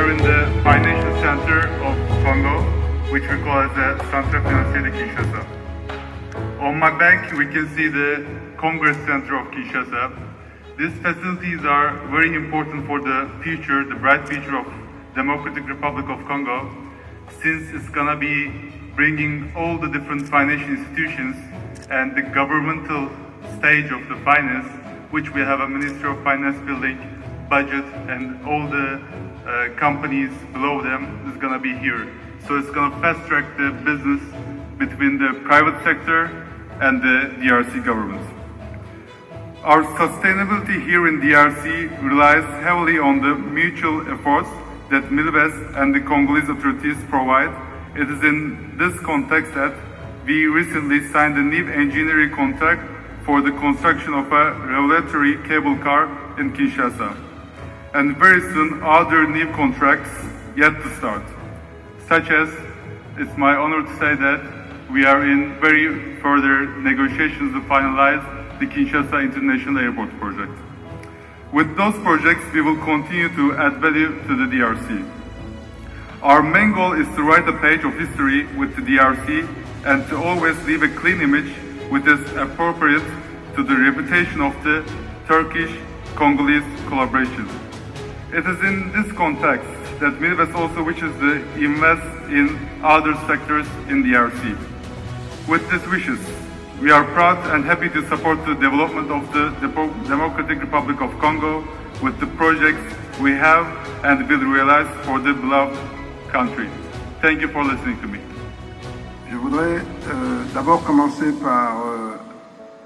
are in the financial center of Congo, which we call as the Centre Financier de Kinshasa. On my back, we can see the Congress Center of Kinshasa. These facilities are very important for the future, the bright future of Democratic Republic of Congo, since it's gonna be bringing all the different financial institutions and the governmental stage of the finance, which we have a Ministry of Finance building, budget, and all the companies below them is gonna be here. So it's gonna fast track the business between the private sector and the DRC government. Our sustainability here in DRC relies heavily on the mutual efforts that Milvest and the Congolese authorities provide. It is in this context that we recently signed a new engineering contract for the construction of a regulatory cable car in Kinshasa. And very soon other new contracts yet to start. Such as, it's my honor to say that we are in very further negotiations to finalize the Kinshasa International Airport project. With those projects, we will continue to add value to the DRC. Our main goal is to write a page of history with the DRC and to always leave a clean image which is appropriate to the reputation of the Turkish-Congolese collaboration. It is in this context that Milvest also wishes to invest in other sectors in DRC. With these wishes, we are proud and happy to support the development of the Democratic Republic of Congo with the projects we have and will realize for the beloved country. Thank you for listening to me. Je voudrais d'abord commencer par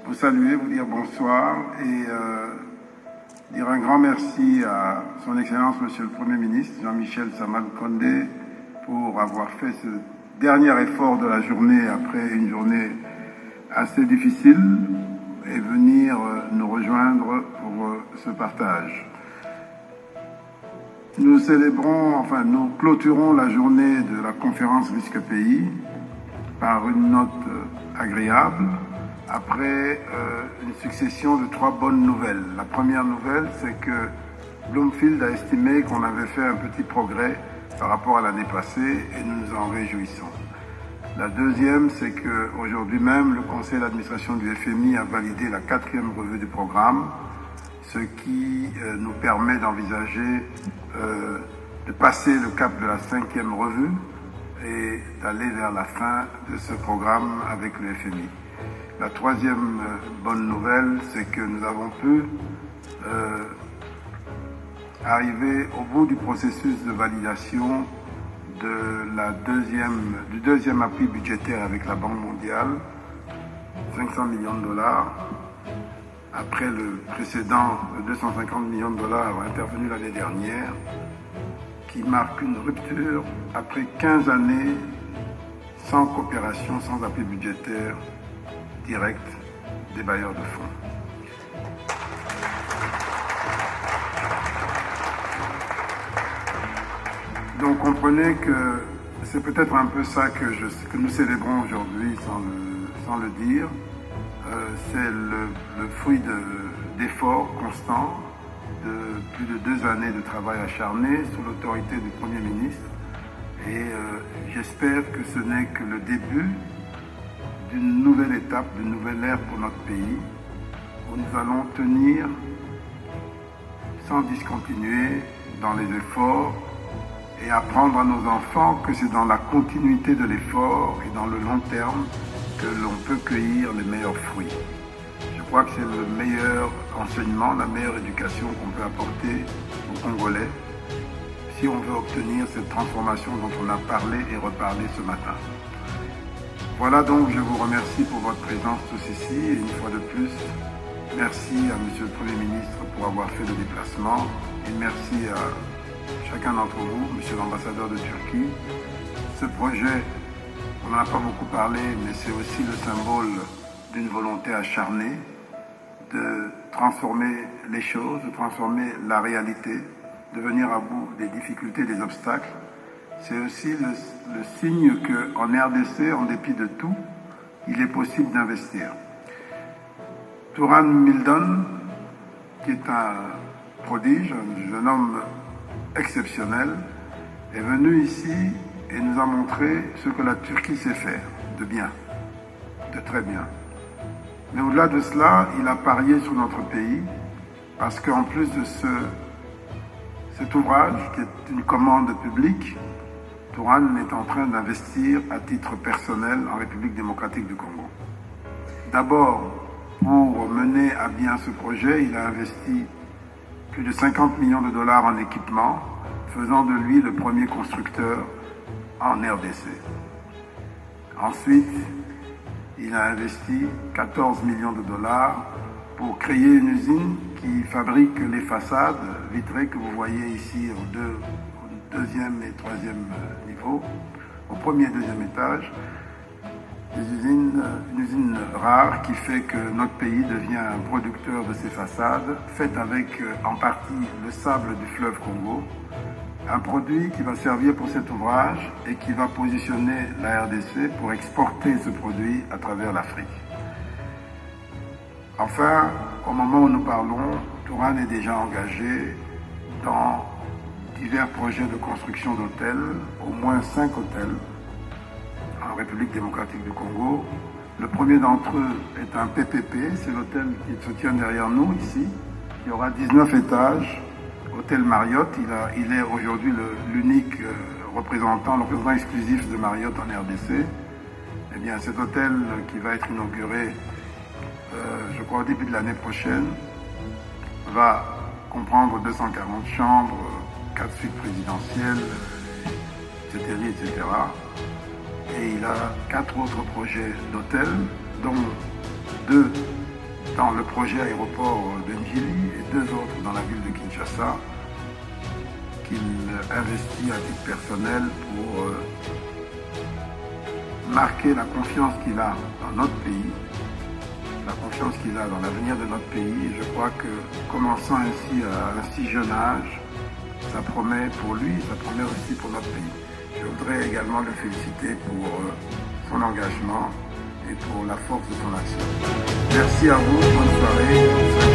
vous saluer, vous dire bonsoir et dire un grand merci à son Excellence Monsieur le Premier ministre Jean-Michel Sama-Lukonde pour avoir fait ce dernier effort de la journée après une journée assez difficile et venir nous rejoindre pour ce partage. Nous nous clôturons la journée de la conférence Risque Pays par une note agréable après une succession de 3 bonnes nouvelles. La première nouvelle, c'est que Bloomfield a estimé qu'on avait fait un petit progrès par rapport à l'année passée et nous nous en réjouissons. La deuxième, c'est qu'aujourd'hui même, le conseil d'administration du FMI a validé la 4e revue du programme, ce qui nous permet d'envisager de passer le cap de la 5e revue et d'aller vers la fin de ce programme avec le FMI. La troisième bonne nouvelle, c'est que nous avons pu arriver au bout du processus de validation du deuxième appui budgétaire avec la Banque mondiale, 500 millions de dollars, après le précédent de 250 millions de dollars intervenu l'année dernière, qui marque une rupture après 15 années sans coopération, sans appui budgétaire direct des bailleurs de fonds. Donc comprenez que c'est peut-être un peu ça que nous célébrons aujourd'hui sans le dire. C'est le fruit d'efforts constants, de plus de 2 années de travail acharné sous l'autorité du Premier ministre. Et j'espère que ce n'est que le début d'une nouvelle étape, d'une nouvelle ère pour notre pays, où nous allons tenir sans discontinuer dans les efforts et apprendre à nos enfants que c'est dans la continuité de l'effort et dans le long terme que l'on peut cueillir les meilleurs fruits. Je crois que c'est le meilleur enseignement, la meilleure éducation qu'on peut apporter aux Congolais si on veut obtenir cette transformation dont on a parlé et reparlé ce matin. Voilà, donc je vous remercie pour votre présence tous ici et une fois de plus, merci à Monsieur le Premier ministre pour avoir fait le déplacement et merci à chacun d'entre vous, Monsieur l'ambassadeur de Turquie. Ce projet, on n'en a pas beaucoup parlé, mais c'est aussi le symbole d'une volonté acharnée de transformer les choses, de transformer la réalité, de venir à bout des difficultés, des obstacles. C'est aussi le signe qu'en RDC, en dépit de tout, il est possible d'investir. Turan Mildon, qui est un prodige, un jeune homme exceptionnel, est venu ici et nous a montré ce que la Turquie sait faire de bien, de très bien. Mais au-delà de cela, il a parié sur notre pays parce qu'en plus de cet ouvrage, qui est une commande publique, Tourane est en train d'investir à titre personnel en République démocratique du Congo. D'abord, pour mener à bien ce projet, il a investi plus de 50 millions de dollars en équipement, faisant de lui le premier constructeur en RDC. Ensuite, il a investi 14 millions de dollars pour créer une usine qui fabrique les façades vitrées que vous voyez ici au deuxième et troisième niveau, au premier et deuxième étage. Une usine rare qui fait que notre pays devient un producteur de ces façades, faites avec en partie le sable du fleuve Congo. Un produit qui va servir pour cet ouvrage et qui va positionner la RDC pour exporter ce produit à travers l'Afrique. Enfin, au moment où nous parlons, Tourane est déjà engagé dans divers projets de construction d'hôtels, au moins 5 hôtels en République démocratique du Congo. Le premier d'entre eux est un PPP, c'est l'hôtel qui se tient derrière nous ici. Il y aura 19 étages, hôtel Marriott. Il est aujourd'hui l'unique représentant exclusif de Marriott en RDC. Eh bien, cet hôtel qui va être inauguré, je crois au début de l'année prochaine, va comprendre 240 chambres, 4 suites présidentielles, etc. Et il a 4 autres projets d'hôtels, dont 2 dans le projet aéroport de Njili et 2 autres dans la ville de Kinshasa, qu'il investit à titre personnel pour marquer la confiance qu'il a dans notre pays, la confiance qu'il a dans l'avenir de notre pays. Et je crois que commençant ainsi à un si jeune âge, ça promet pour lui, ça promet aussi pour notre pays. Je voudrais également le féliciter pour son engagement et pour la force de son action. Merci à vous, bonne soirée.